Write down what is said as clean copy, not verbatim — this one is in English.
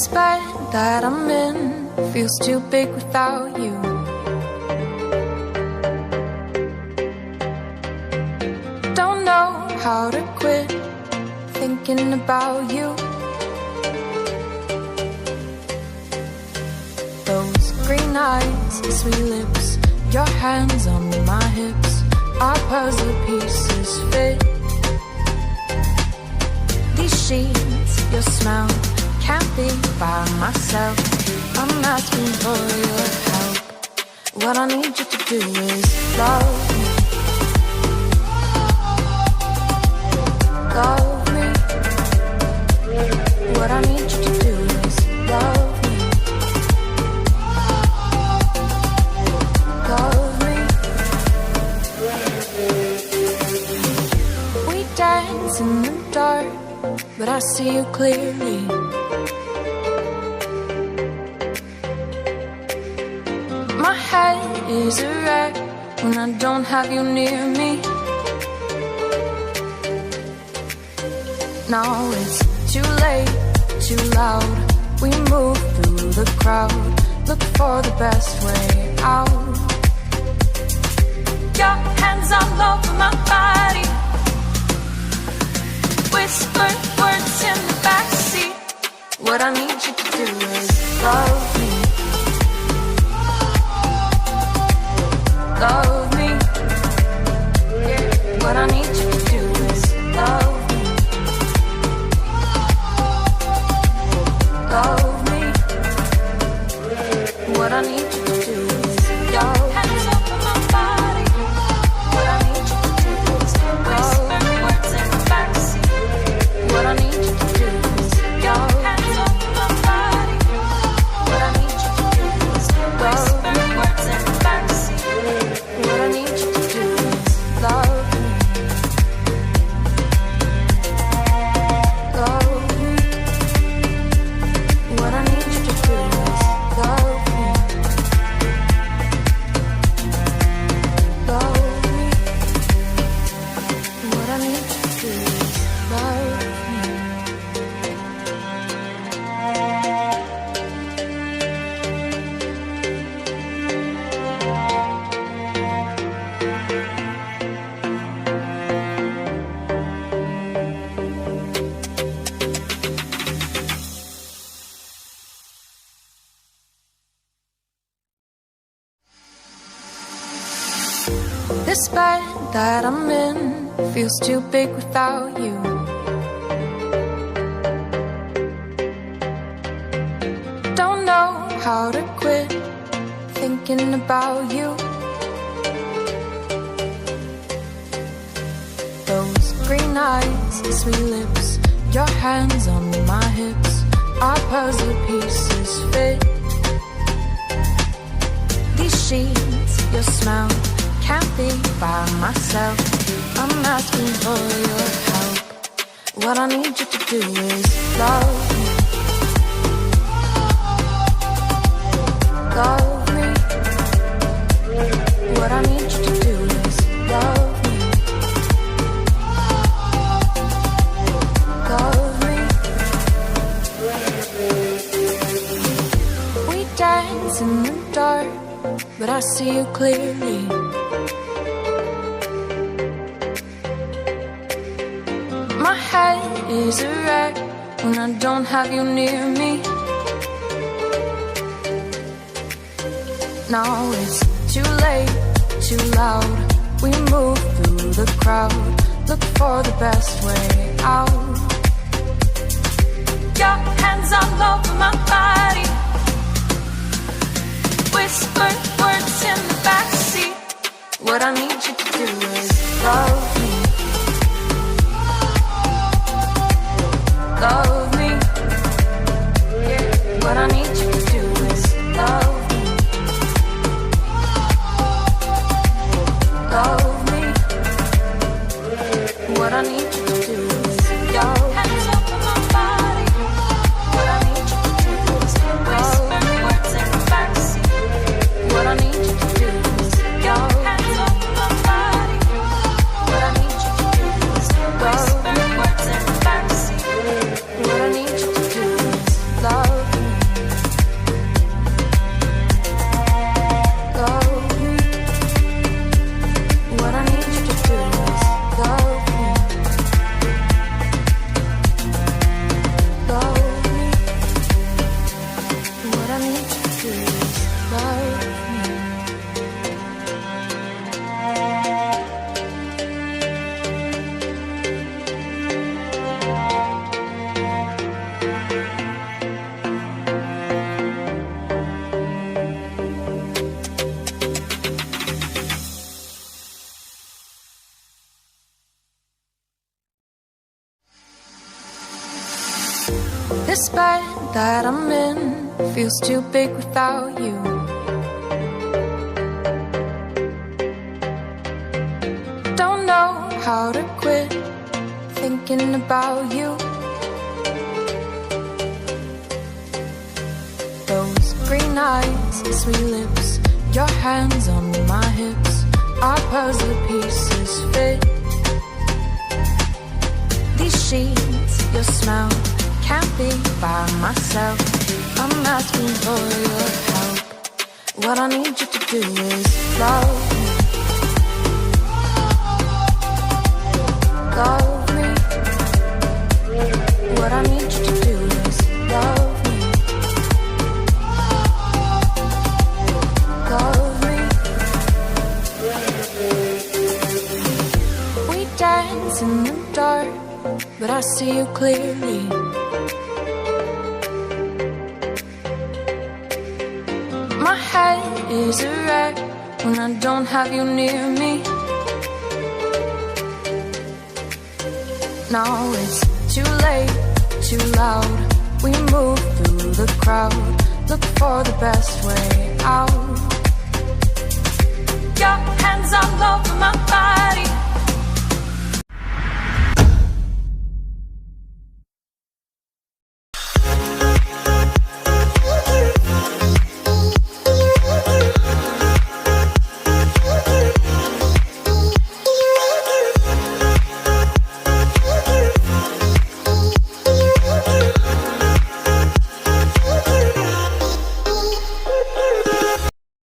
This bed that I'm in feels too big without you. Don't know how to quit thinking about you. Those green eyes, sweet lips, your hands on my hips, our puzzle pieces fit. These sheets, your smell, can't be by myself. I'm asking for your help. What I need you to do is love me. Love me. What I need you to do is love me. Love me. We dance in the dark, but I see you clearly. My head is a wreck when I don't have you near me. Now it's too late, too loud. We move through the crowd, look for the best way out. Your hands all over my body, whisper words in the backseat. What I need you to do is love me. Love me. What I need you to do is love me. Love me. What I need you to do is love me. Hands over my body. What I need you to do is whisper words in the backseat. What I need you to do is love me. Hands over my body. What I need you to do is whisper words in the backseat. What I need you to do is love me. Love me. What I need you to do is love me. Love me. What I need you to do is love me. This bed that I'm in feels too big without you. Don't know how to quit thinking about you. Those green eyes, sweet lips, your hands on my hips, our puzzle pieces fit. These sheets, your smell, can't be by myself. I'm asking for your help. What I need you to do is love me. Love me. What I need you to do is love me. Love me. We dance in the dark, but I see you clearly. My head is a wreck when I don't have you near me. Now it's too late, too loud. We move through the crowd, look for the best way out. Your hands all over my body, whisper words in the backseat. What I need you to do is love me. Love me. What I need you to do is love me. Love me. What I need you to do is love me. Hands over my body. What I need you to do is whisper words in the backseat. What I need you to do is love me. Hands over my body. This bed that I'm in feels too big without you. Don't know how to quit thinking about you. Those green eyes, sweet lips, your hands on my hips, our puzzle pieces fit. These sheets, your smell, can't be by myself. I'm asking for your help. What I need you to do is love me. Love me. What I need you to do is love me. Love me. We dance in the dark, but I see you clearly. My head is a wreck when I don't have you near me. Now it's too late, too loud. We move through the crowd, look for the best way out. Your hands all over my body,